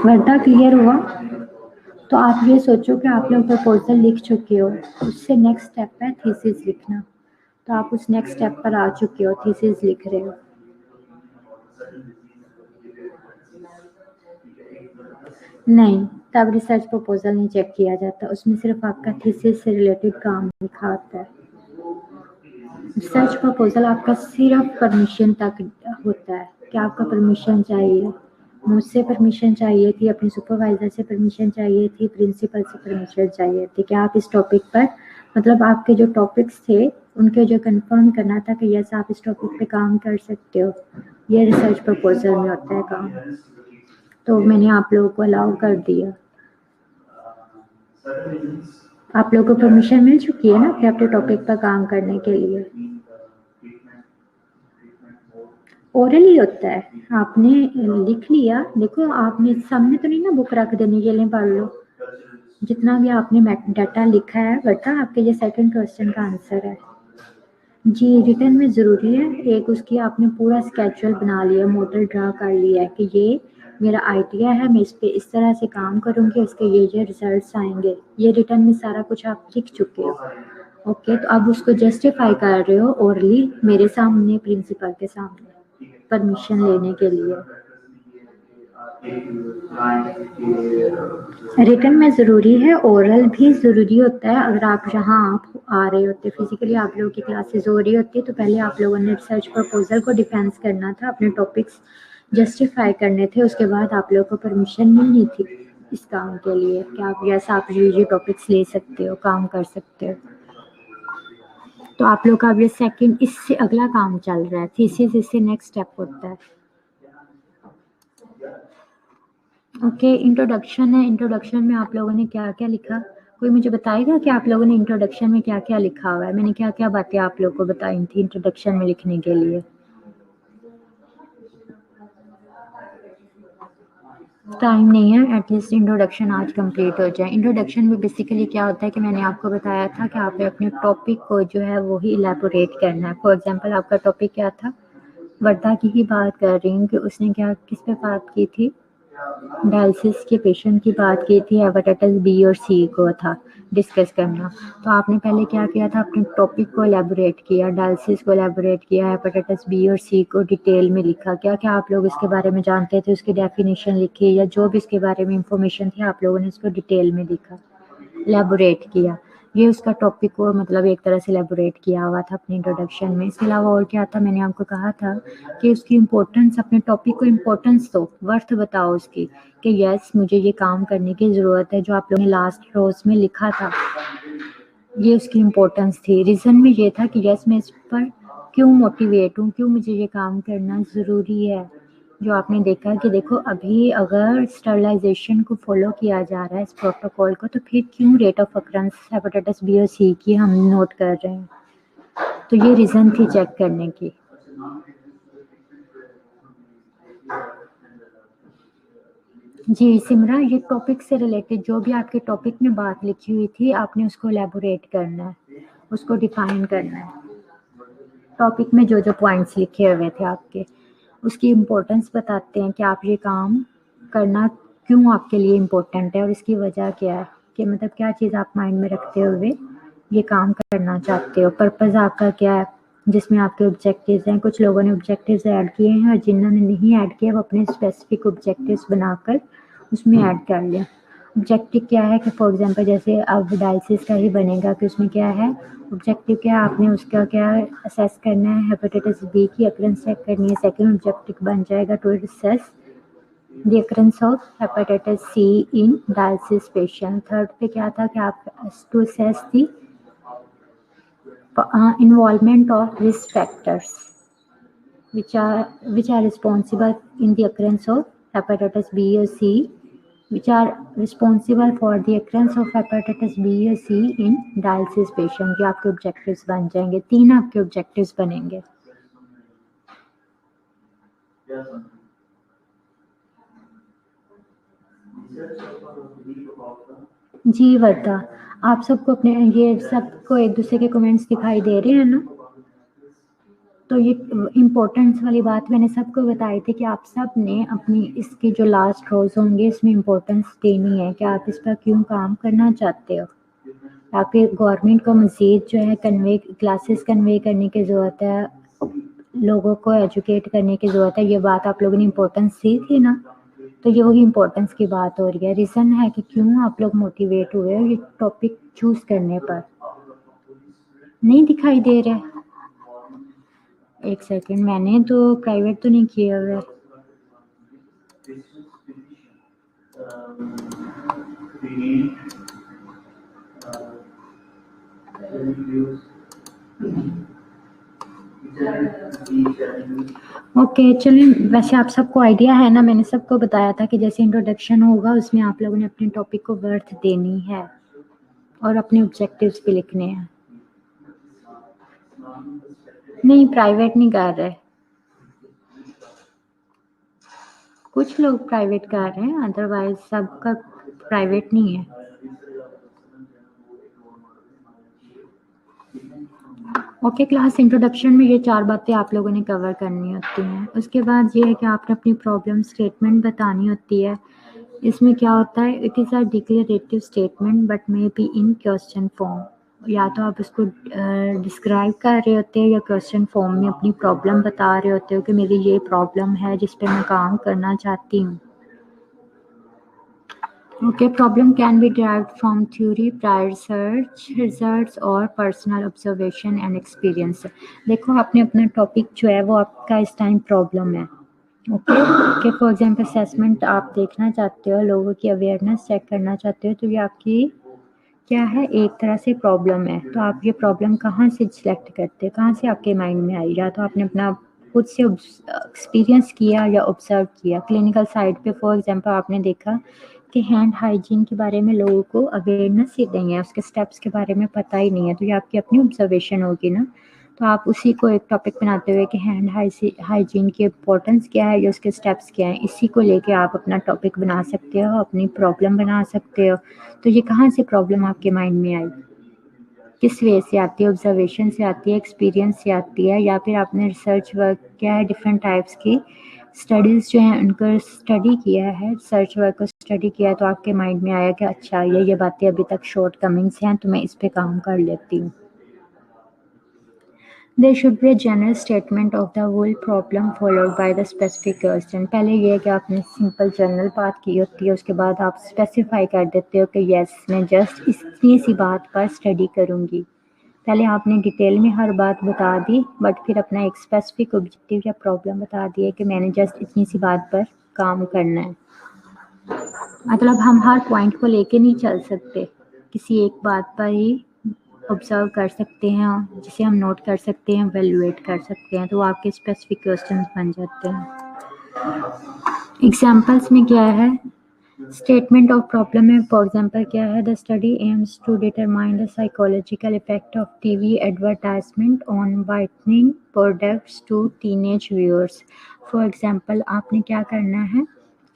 वर्ता क्लियर हुआ? तो आप ये सोचो कि आप लोग प्रपोजल लिख चुके हो, उससे नेक्स्ट स्टेप है थीसिस लिखना। तो आप उस नेक्स्ट स्टेप पर आ चुके हो, थीसिस लिख रहे हो। नहीं, तब रिसर्च प्रपोजल नहीं चेक किया जाता, उसमें सिर्फ आपका थीसिस से रिलेटेड काम लिखा आता है। रिसर्च प्रपोजल आपका सिर्फ परमिशन तक होता है कि आपका परमिशन चाहिए। मुझसे परमिशन चाहिए थी, अपने सुपरवाइजर से परमिशन चाहिए थी, प्रिंसिपल से परमिशन चाहिए थी कि आप इस टॉपिक पर, मतलब आपके जो टॉपिक्स थे उनके जो कंफर्म करना था कि यस आप इस टॉपिक पे काम कर सकते हो। ये रिसर्च प्रपोजल में होता है काम। तो मैंने आप लोगों को अलाउ कर दिया। आप लोगों को परमिशन मिल चुकी है ना कि अपने टॉपिक पर काम करने के लिए? ओरली होता है, आपने लिख लिया, देखो आपने सामने तो नहीं ना बुक रख देनी के लिए पढ़ लो, जितना भी आपने डाटा लिखा है बेटा आपके ये सेकंड क्वेश्चन का आंसर है। जी रिटर्न में ज़रूरी है, एक उसकी आपने पूरा स्केड्यूल बना लिया, मॉडल ड्रा कर लिया है कि ये मेरा आइडिया है, मैं इस पे इस तरह से काम करूँगी, उसके ये रिजल्ट्स आएंगे। ये रिटर्न में सारा कुछ आप लिख चुके हो। ओके, तो अब उसको जस्टिफाई कर रहे हो ओरली मेरे सामने, प्रिंसिपल के सामने परमिशन लेने के लिए। रिटर्न में ज़रूरी है, ओरल भी ज़रूरी होता है। अगर आप यहाँ आप आ रहे होते, फिजिकली आप लोगों की क्लासेस हो रही होती तो पहले आप लोगों ने रिसर्च प्रपोजल को डिफेंस करना था, अपने टॉपिक्स जस्टिफाई करने थे, उसके बाद आप लोगों को परमिशन मिलनी थी इस काम के लिए कि आप यस आप ये टॉपिक्स ले सकते हो, काम कर सकते हो। तो आप लोग का अब ये सेकंड, इससे अगला काम चल रहा है, थीसिस इससे नेक्स्ट स्टेप होता है। ओके, इंट्रोडक्शन है। इंट्रोडक्शन में आप लोगों ने क्या क्या लिखा? कोई मुझे बताएगा कि आप लोगों ने इंट्रोडक्शन में क्या क्या लिखा हुआ है? मैंने क्या क्या बातें आप लोगों को बताई थी इंट्रोडक्शन में लिखने के लिए? टाइम नहीं है, एटलीस्ट इंट्रोडक्शन आज कंप्लीट हो जाए। इंट्रोडक्शन में बेसिकली क्या होता है कि मैंने आपको बताया था कि आप अपने टॉपिक को जो है वो ही इलेबोरेट करना है। फॉर एग्जांपल आपका टॉपिक क्या था? वर्दा की ही बात कर रही हूँ कि उसने क्या किस पे बात की थी? डायलिसिस के पेशेंट की बात की थी, हेपेटाइटिस बी और सी को था डिस्कस करना। तो आपने पहले क्या किया था? अपने टॉपिक को एलेबोरेट किया, डायलिसिस को एलेबोरेट किया, हेपेटाइटिस बी और सी को डिटेल में लिखा, क्या क्या आप लोग इसके बारे में जानते थे उसकी डेफिनेशन लिखी, या जो भी इसके बारे में इंफॉर्मेशन थी आप लोगों ने इसको डिटेल में लिखा, एलेबोरेट किया। ये उसका टॉपिक को मतलब एक तरह से एलेबोरेट किया हुआ था अपने इंट्रोडक्शन में। इसके अलावा और क्या था? मैंने आपको कहा था कि उसकी इम्पोर्टेंस, अपने टॉपिक को इम्पोर्टेंस दो, वर्थ बताओ उसकी कि यस मुझे ये काम करने की ज़रूरत है, जो आप लोगों ने लास्ट रोज में लिखा था ये उसकी इम्पोर्टेंस थी। रीज़न में ये था कि यस मैं इस पर क्यों मोटिवेट हूँ, क्यों मुझे ये काम करना ज़रूरी है। जो आपने देखा कि देखो अभी अगर स्टरलाइजेशन को फॉलो किया जा रहा है इस प्रोटोकॉल को, तो फिर क्यों rate of occurrence hepatitis B और सी की हम नोट कर रहे हैं? तो ये रीज़न थी चेक करने की। जी सिमरा, ये टॉपिक से रिलेटेड जो भी आपके टॉपिक में बात लिखी हुई थी आपने उसको एलेबोरेट करना है, उसको डिफाइन करना है। टॉपिक में जो जो पॉइंट्स लिखे हुए थे आपके, उसकी इम्पोर्टेंस बताते हैं कि आप ये काम करना क्यों आपके लिए इम्पोर्टेंट है और इसकी वजह क्या है, कि मतलब क्या चीज़ आप माइंड में रखते हुए ये काम करना चाहते हो, पर्पज़ आपका क्या है, जिसमें आपके ऑब्जेक्टिव्स हैं। कुछ लोगों ने ऑब्जेक्टिव्स ऐड किए हैं और जिन्होंने नहीं ऐड किया वो अपने स्पेसिफिक ऑब्जेक्टिव्स बनाकर उसमें ऐड कर लें। ऑब्जेक्टिव क्या है कि फॉर एग्जांपल जैसे अब डायलिसिस का ही बनेगा कि उसमें क्या है, ऑब्जेक्टिव क्या है, आपने उसका क्या असेस करना है, हेपेटाइटिस बी की अकरेंस चेक करनी है। सेकंड ऑब्जेक्टिव बन जाएगा to assess the occurrence of hepatitis C in dialysis patient. Third पे क्या था कि आप to assess the involvement of risk factors which are responsible in the occurrence of hepatitis B or C which are responsible for the occurrence of hepatitis B or C in dialysis patient। ये आपके ऑब्जेक्टिव्स बन जाएंगे, 3 आपके ऑब्जेक्टिव्स बनेंगे। जी वर्दा, आप सबको अपने ये सबको एक दूसरे के कमेंट्स दिखाई दे रहे हैं ना? तो ये इम्पोर्टेंस वाली बात मैंने सबको बताई थी कि आप सब ने अपनी इसकी जो लास्ट रोज होंगे इसमें इम्पोर्टेंस देनी है कि आप इस पर क्यों काम करना चाहते हो। या फिर गवर्नमेंट को मज़ीद जो है क्लासेस कन्वे करने की ज़रूरत है, लोगों को एजुकेट करने की ज़रूरत है। ये बात आप लोगों ने इम्पोर्टेंस दी थी ना, तो ये वही इम्पोर्टेंस की बात हो रही है। रीज़न है कि क्यों आप लोग मोटिवेट हुए ये टॉपिक चूज़ करने पर। नहीं दिखाई दे रहा है? एक सेकंड, मैंने तो प्राइवेट तो नहीं किया हुआ है। ओके चलिए, वैसे आप सबको आइडिया है ना, मैंने सबको बताया था कि जैसे इंट्रोडक्शन होगा उसमें आप लोगों ने अपने टॉपिक को वर्थ देनी है और अपने ऑब्जेक्टिव्स भी लिखने हैं। नहीं, प्राइवेट नहीं कर रहे, कुछ लोग प्राइवेट कर रहे हैं, अदरवाइज सबका प्राइवेट नहीं है। ओके क्लास, इंट्रोडक्शन में ये 4 बातें आप लोगों ने कवर करनी होती हैं। उसके बाद ये है कि आपने अपनी प्रॉब्लम स्टेटमेंट बतानी होती है। इसमें क्या होता है, it is a declarative statement but may be in question form. या तो आप उसको डिस्क्राइब कर रहे होते हो या क्वेश्चन फॉर्म में अपनी प्रॉब्लम बता रहे होते हो कि मेरी ये प्रॉब्लम है जिस पे मैं काम करना चाहती हूँ। Okay, problem can be derived from theory, prior research, results और personal observation and experience। देखो आपने अपना टॉपिक जो है वो आपका इस टाइम प्रॉब्लम है। ओके कि फॉर एग्जांपल असेसमेंट आप देखना चाहते हो, लोगों की अवेयरनेस चेक करना चाहते हो, तो ये आपकी क्या है, एक तरह से प्रॉब्लम है। तो आप ये प्रॉब्लम कहाँ से सिलेक्ट करते हो, कहाँ से आपके माइंड में आई? या तो आपने अपना खुद से एक्सपीरियंस किया या ऑब्जर्व किया। क्लिनिकल साइड पे फॉर एग्जांपल आपने देखा कि हैंड हाइजीन के बारे में लोगों को अवेयरनेस ही नहीं है, उसके स्टेप्स के बारे में पता ही नहीं है, तो ये आपकी अपनी ऑब्जर्वेशन होगी ना। तो आप उसी को एक टॉपिक बनाते हुए कि हैंड हाइजीन की इम्पोर्टेंस क्या है या उसके स्टेप्स क्या हैं, इसी को लेके आप अपना टॉपिक बना सकते हो, अपनी प्रॉब्लम बना सकते हो। तो ये कहाँ से प्रॉब्लम आपके माइंड में आई, किस वे से आती है? ऑब्जर्वेशन से आती है, एक्सपीरियंस से आती है, या फिर आपने रिसर्च वर्क क्या है, डिफरेंट टाइप्स की स्टडीज़ जो हैं उनको स्टडी किया है, रिसर्च वर्क को स्टडी किया है, तो आपके माइंड में आया कि अच्छा ये बातें अभी तक शॉर्ट कमिंग्स हैं तो मैं इस पे काम कर लेती हूँ। There should be a general statement of the whole problem followed by the specific question। पहले ये है कि आपने सिंपल जनरल बात की होती है, उसके बाद आप स्पेसिफाई कर देते हो कि यस मैं जस्ट इतनी सी बात पर स्टडी करूँगी। पहले आपने डिटेल में हर बात बता दी, बट फिर अपना एक स्पेसिफिक ऑब्जेक्टिव या प्रॉब्लम बता दिया कि मैंने जस्ट इतनी सी बात पर काम करना है। मतलब हम हर पॉइंट को लेके नहीं चल सकते, किसी एक बात पर ही ऑब्जर्व कर सकते हैं, जिसे हम नोट कर सकते हैं, वैल्यूएट कर सकते हैं, तो आपके स्पेसिफिक क्वेश्चंस बन जाते हैं। एग्जांपल्स में क्या है, स्टेटमेंट ऑफ प्रॉब्लम में फॉर एग्जांपल क्या है, the study aims to determine the psychological effect of TV advertisement on whitening products to teenage viewers. For example आपने क्या करना है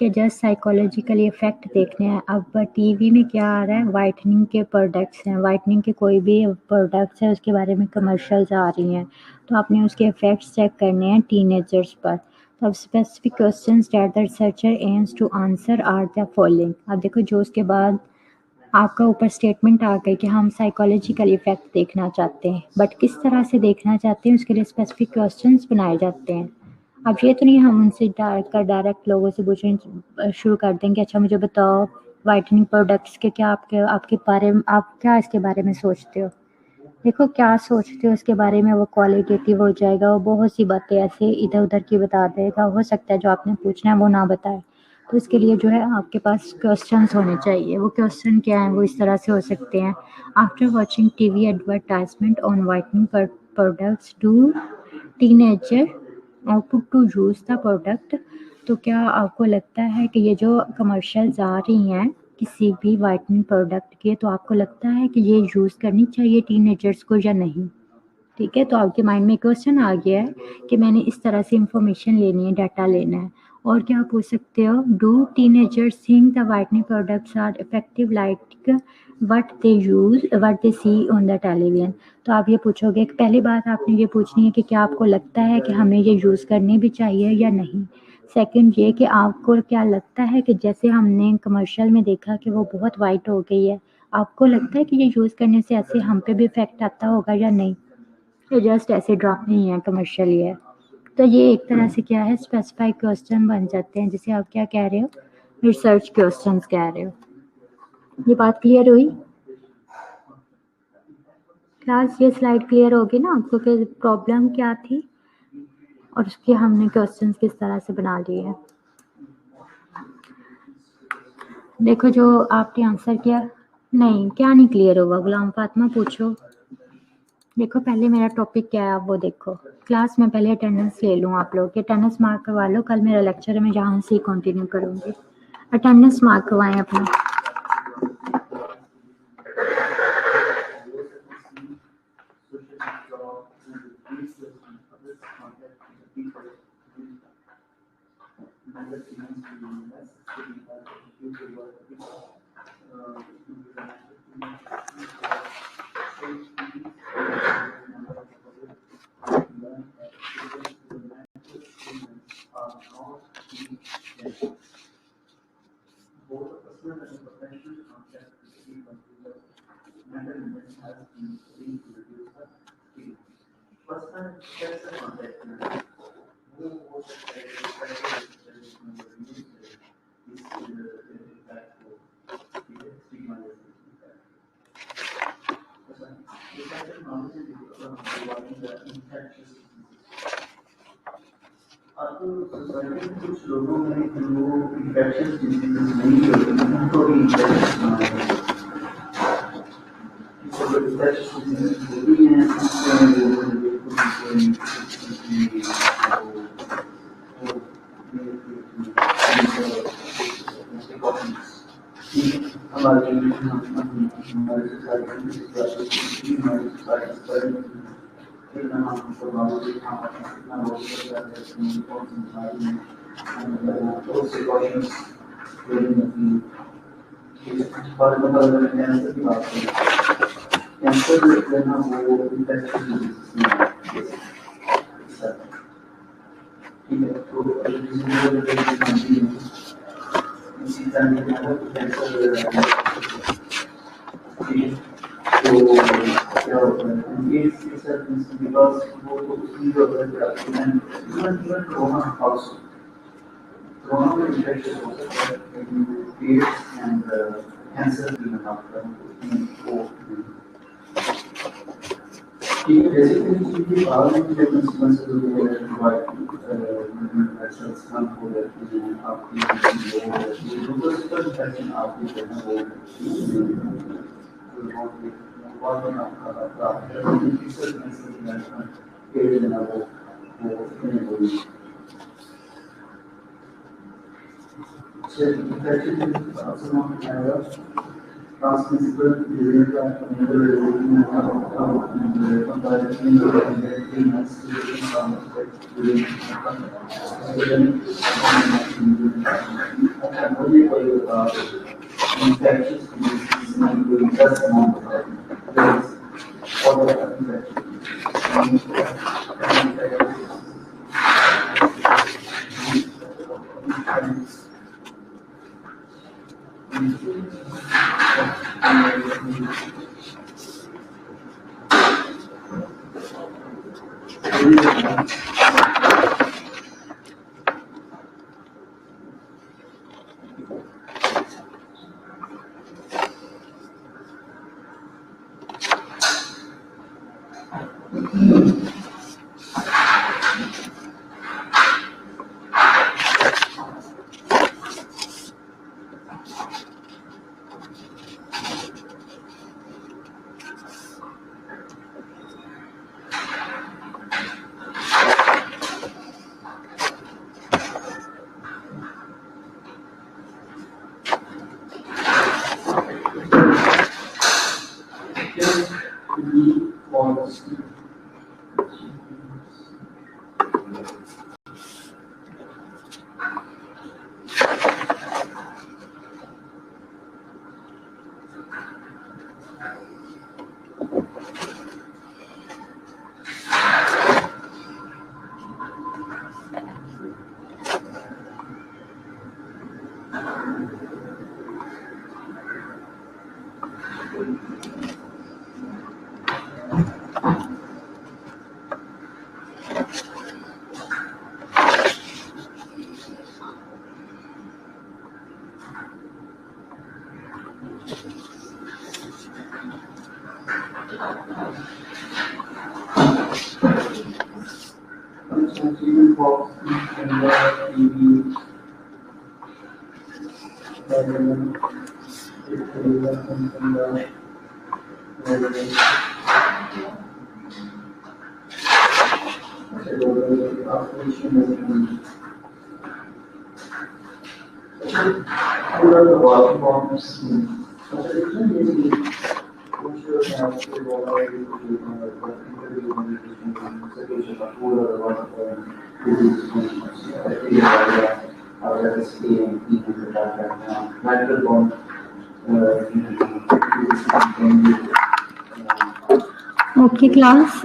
कि जस्ट साइकोलॉजिकल इफेक्ट देखने हैं। अब टीवी में क्या आ रहा है, वाइटनिंग के प्रोडक्ट्स हैं, वाइटनिंग के कोई भी प्रोडक्ट्स है उसके बारे में कमर्शियल्स आ रही हैं, तो आपने उसके इफेक्ट्स चेक करने हैं टीनेजर्स पर। अब specific questions that the researcher aims to answer are the following. अब देखो जो उसके बाद आपका ऊपर स्टेटमेंट आ गई कि हम साइकोलॉजिकल इफेक्ट देखना चाहते हैं, बट किस तरह से देखना चाहते हैं उसके लिए स्पेसिफिक क्वेश्चंस बनाए जाते हैं। अब ये तो नहीं हम उनसे डायरेक्ट लोगों से पूछना शुरू कर देंगे, अच्छा मुझे बताओ वाइटनिंग प्रोडक्ट्स के क्या आपके बारे में आप क्या इसके बारे में सोचते हो। देखो क्या सोचते हो उसके बारे में वो क्वालिटेटिव हो जाएगा, वो बहुत सी बातें ऐसे इधर उधर की बता देगा, हो सकता है जो आपने पूछना है वो ना बताए। तो इसके लिए जो है आपके पास क्वेश्चंस होने चाहिए। वो क्वेश्चन क्या है, वो इस तरह से हो सकते हैं, after watching TV advertisement on whitening products do teenager output to use the product तो क्या आपको लगता है कि ये जो कमर्शियल्स आ रही हैं किसी भी व्हाइटनिंग प्रोडक्ट के, तो आपको लगता है कि ये यूज़ करनी चाहिए टीनेजर्स को या नहीं? ठीक है, तो आपके माइंड में क्वेश्चन आ गया है कि मैंने इस तरह से इंफॉर्मेशन लेनी है, डाटा लेना है। और क्या पूछ सकते हो, do teenagers think the whitening products are effective like what they see on the television? तो आप ये पूछोगे कि पहली बात आपने ये पूछनी है कि क्या आपको लगता है कि हमें ये यूज़ करनी भी चाहिए या नहीं। सेकंड ये कि आपको क्या लगता है कि जैसे हमने कमर्शियल में देखा कि वो बहुत वाइट हो गई है, आपको लगता है कि ये यूज़ करने से ऐसे हम पे भी इफेक्ट आता होगा या नहीं? ये जस्ट ऐसे ड्रामा ही है, कमर्शियल ही है। तो ये एक तरह से क्या है, स्पेसिफाइड क्वेश्चन बन जाते हैं, जिसे आप क्या कह रहे हो, रिसर्च क्वेश्चंस कह रहे हो। ये बात क्लियर हुई क्लास? ये स्लाइड क्लियर होगी ना आपको कि प्रॉब्लम क्या थी और उसके हमने क्वेश्चंस किस तरह से बना लिए हैं। देखो जो आपने आंसर किया, नहीं क्या नहीं क्लियर होगा, गुलाम फातिमा पूछो। देखो पहले मेरा टॉपिक क्या है आप वो देखो। क्लास में पहले अटेंडेंस ले लूँ आप लोग, अटेंडेंस मार्क करवा लो, कल मेरा लेक्चर है, मैं जहाँ से ही कंटिन्यू करूँगी। अटेंडेंस मार्क करवाएं अपना। कुछ लोगों में जो इंफेक्शस डिजीजेस नहीं होती उनको भी इंफेक्शन होती हैं कैंसर जो है ना वो इंफेक्शन ठीक है, तो इसी तरह कैंसर तो क्या होता है ये बिकॉज वो उसी जो है कोरोना हाउस कोरोना में इंफेक्शन हो सकता है एड्स एंड कैंसर भी बना वो ठीक है, जैसे कि बाहर की जो consequences होते हैं हो जाती हैं आपकी यूनिवर्सल इन्फेक्शन आपकी जो है वो transmissible disease box in the TV. Okay class,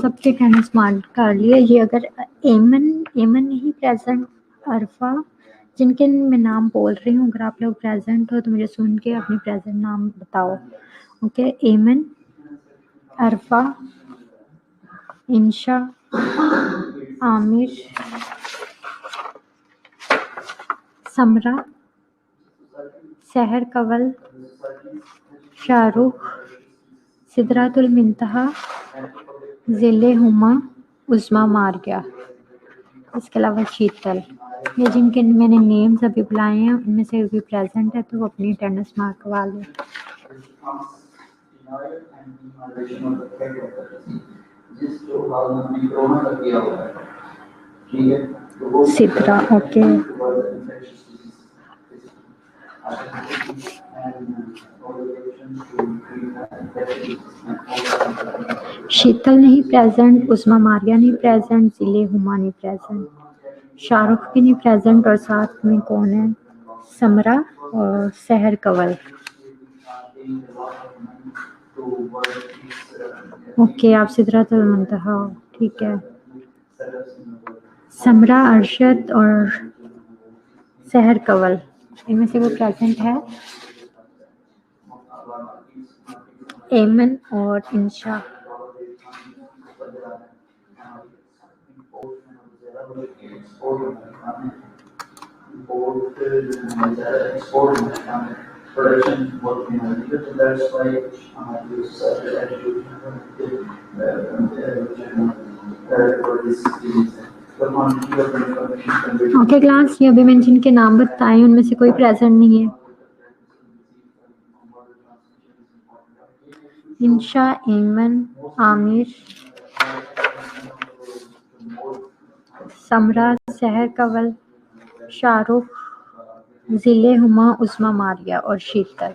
सबके टेनिस मार्क कर लिए। ये अगर एमन एमन नहीं प्रेजेंट, अरफा, जिनके मैं नाम बोल रही हूँ, अगर आप लोग प्रेजेंट हो तो मुझे सुन के अपनी प्रेजेंट नाम बताओ। ओके, एमन, अरफा, इंशा, आमिर, समरा, सहर कवल, शाहरुख, सिदरातुल मुंतहा, ज़िले हुमा, उस्मा मारिया, इसके अलावा शीतल। ये जिनके मैंने नेम्स अभी बुलाए हैं उनमें से भी प्रेजेंट है तो वो अपनी अटेंडेंस मार्क करवा लें। सिद्रा, ओके। शीतल नहीं प्रेजेंट, उस्मा मारिया नहीं प्रेजेंट, ज़िले हुमा नहीं प्रेजेंट, शाहरुख भी नहीं प्रेजेंट, और साथ में कौन है, समरा और सहर कवल। ओके, आप सिदरातुल मुंतहा, ठीक है। समरा, अरशद और सहर कवल, इनमें से वो प्रेजेंट है। एमन और इंशा। ओके क्लास, ये अभी मैंने जिनके नाम बताए उनमें से कोई प्रेजेंट नहीं है। इंशा, एमन, आमिर, समरा, सहर कवल, शाहरुख, ज़िले हुमा, उस्मा मारिया और शीतल।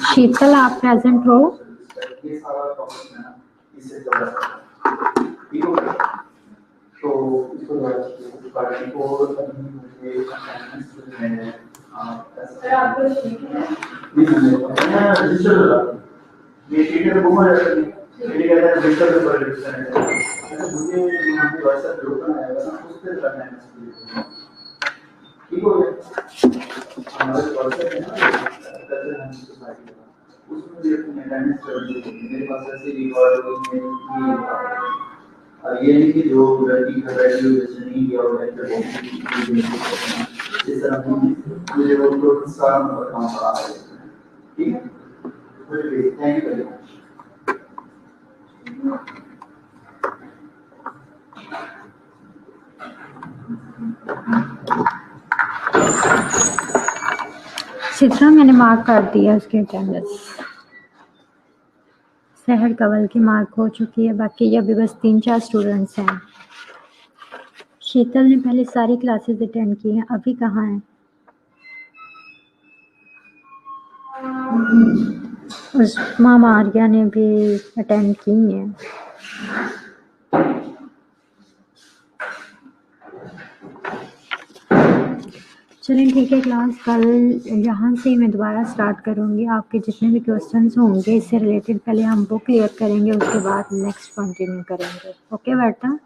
शीतल, आप प्रेजेंट हो? ये नहीं कि जो लड़की का ग्रेजुएशन नहीं किया हो इस तरह मुझे वो लोग काम करा रहे हैं, ठीक है। Thank you very much. Sidra मैंने मार्क कर दिया उसके अटेंडेंस। सहर कवल की मार्क हो चुकी है, बाकी अभी बस 3-4 स्टूडेंट्स हैं। शीतल ने पहले सारी क्लासेस अटेंड की हैं, अभी कहाँ है? उस्मा मारिया ने भी अटेंड की हैं। चलें ठीक है क्लास, कल यहाँ से मैं दोबारा स्टार्ट करूँगी। आपके जितने भी क्वेश्चंस होंगे इससे रिलेटेड पहले हम वो क्लियर करेंगे, उसके बाद नेक्स्ट कंटिन्यू करेंगे। ओके बेटा?